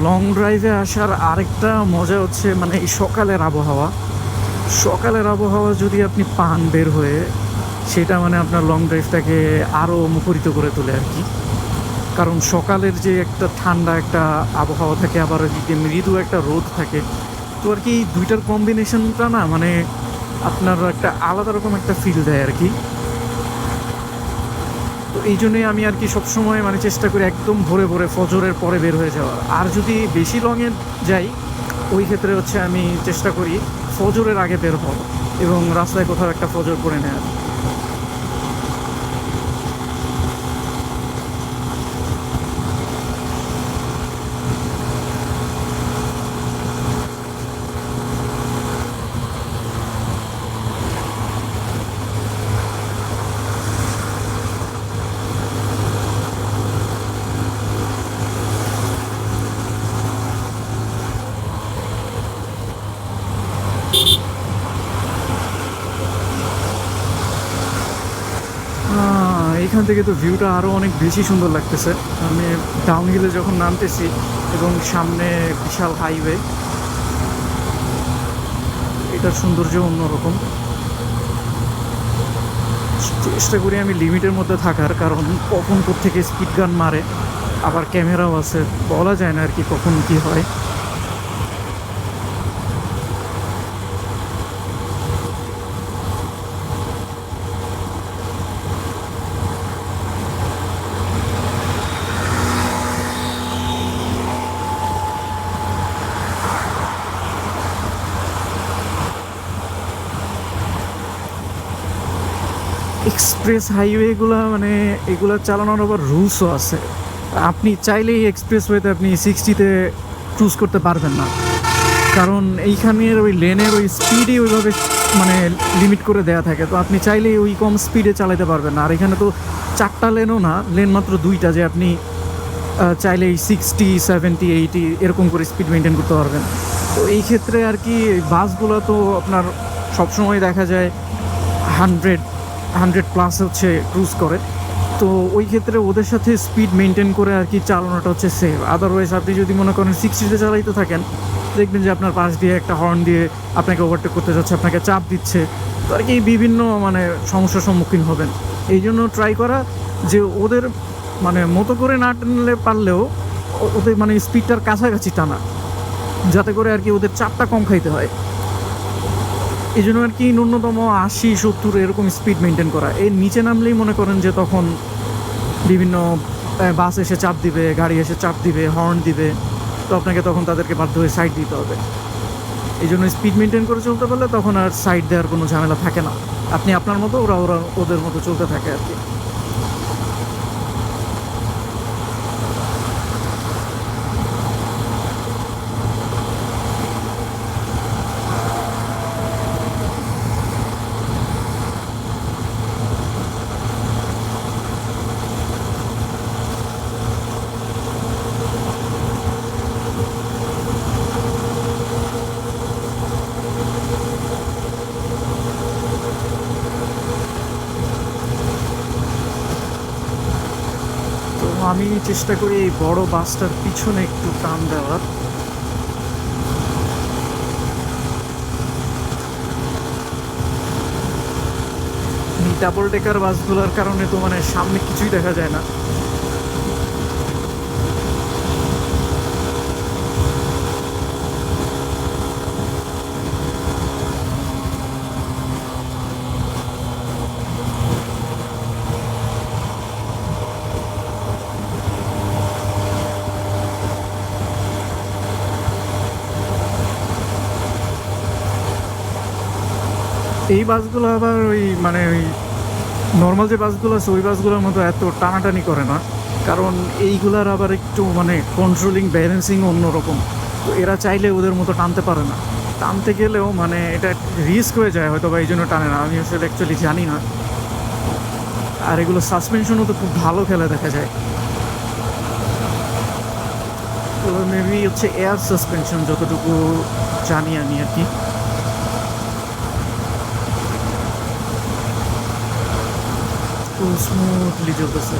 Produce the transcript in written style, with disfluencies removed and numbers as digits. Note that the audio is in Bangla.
লং ড্রাইভে আসার আরেকটা মজা হচ্ছে মানে এই সকালের আবহাওয়া। সকালের আবহাওয়া যদি আপনি পান বের হয়ে, সেটা মানে আপনার লং ড্রাইভটাকে আরও মুখরিত করে তোলে আর কি। কারণ সকালের যে একটা ঠান্ডা একটা আবহাওয়া থাকে, আবার ওইদিকে মৃদু একটা রোদ থাকে, তো আর কি এই দুইটার কম্বিনেশনটা না মানে আপনার একটা আলাদা রকম একটা ফিল দেয় আর কি। তো এই জন্যই আমি আর কি সবসময় মানে চেষ্টা করি একদম ভোরে ভোরে ফজরের পরে বের হয়ে যাওয়ার। আর যদি বেশি লংয়ে যাই, ওই ক্ষেত্রে হচ্ছে আমি চেষ্টা করি ফজরের আগে বের হওয়া এবং রাস্তায় কোথাও একটা ফজর করে নেওয়ার। এইখান থেকে তো ভিউটা আরও অনেক বেশি সুন্দর লাগতেছে। আমি ডাউন হিলে যখন নামতেছি এবং সামনে বিশাল হাইওয়ে, এটার সৌন্দর্য অন্যরকম। চেষ্টা করি আমি লিমিটের মধ্যে থাকার, কারণ কখন কোত্থেকে স্পিড গান মারে, আবার ক্যামেরাও আছে, বলা যায় না আর কি কখন কী হয়। এক্সপ্রেস হাইওয়েগুলো মানে এগুলো চালানোর আবার রুলসও আছে। আপনি চাইলেই এক্সপ্রেসওয়েতে আপনি 60-তে ক্রুজ করতে পারবেন না, কারণ এইখানের ওই লেনের ওই স্পিডই ওইভাবে মানে লিমিট করে দেওয়া থাকে। তো আপনি চাইলেই ওই কম স্পিডে চালাতে পারবেন না। আর এখানে তো 4টা লেনও না, লেন মাত্র 2টা, যে আপনি চাইলেই 60, 70, 80 এরকম করে স্পিড মেনটেন করতে পারবেন। তো এই ক্ষেত্রে আর কি বাসগুলো তো আপনার সবসময় দেখা যায় 100 প্লাস হচ্ছে ক্রুজ করে। তো ওই ক্ষেত্রে ওদের সাথে স্পিড মেনটেন করে আর কি চালানোটা হচ্ছে সেফ। আদারওয়াইজ আপনি যদি মনে করেন 60-তে চালাইতে থাকেন, দেখবেন যে আপনার পাশ দিয়ে একটা হর্ন দিয়ে আপনাকে ওভারটেক করতে যাচ্ছে, আপনাকে চাপ দিচ্ছে। তো আর কি বিভিন্ন মানে সমস্যার সম্মুখীন হবেন। এই জন্য ট্রাই করা যে ওদের মানে মতো করে না টানলে পারলেও ওদের মানে স্পিডটার কাছাকাছি টানা, যাতে করে আর কি ওদের চাপটা কম খাইতে হয়। এই জন্য আর কি ন্যূনতম 80-70 এরকম স্পিড মেনটেন করা। এর নিচে নামলেই মনে করেন যে তখন বিভিন্ন বাস এসে চাপ দিবে, গাড়ি এসে চাপ দিবে, হর্ন দিবে, তো আপনাকে তখন তাদেরকে বাধ্য হয়ে সাইড দিতে হবে। এই জন্য স্পিড মেনটেন করে চলতে পারলে তখন আর সাইড দেওয়ার কোনো ঝামেলা থাকে না। আপনি আপনার মতো, ওরা ওদের মতো চলতে থাকে আর কি। তো আমি চেষ্টা করি এই বড় বাসটার পিছনে একটু টান দেওয়ার। এই ডাবল ডেকার বাসগুলোর কারণে তো মানে সামনে কিছুই দেখা যায় না। এই বাসগুলো আবার ওই মানে ওই নর্মাল যে বাসগুলো আছে ওই বাসগুলোর মতো এত টানাটানি করে না, কারণ এইগুলার আবার একটু মানে কন্ট্রোলিং ব্যালেন্সিং অন্যরকম। তো এরা চাইলে ওদের মতো টানতে পারে না, টানতে গেলেও মানে এটা রিস্ক হয়ে যায় হয়তো বা, এই জন্য টানে না, আমি আসলে অ্যাকচুয়ালি জানি না। আর এগুলো সাসপেনশনও তো খুব ভালো খেলে দেখা যায়। তো মেবি হচ্ছে এয়ার সাসপেনশন যতটুকু জানি আমি আর কি। খুব স্মুথলি চলতেছে।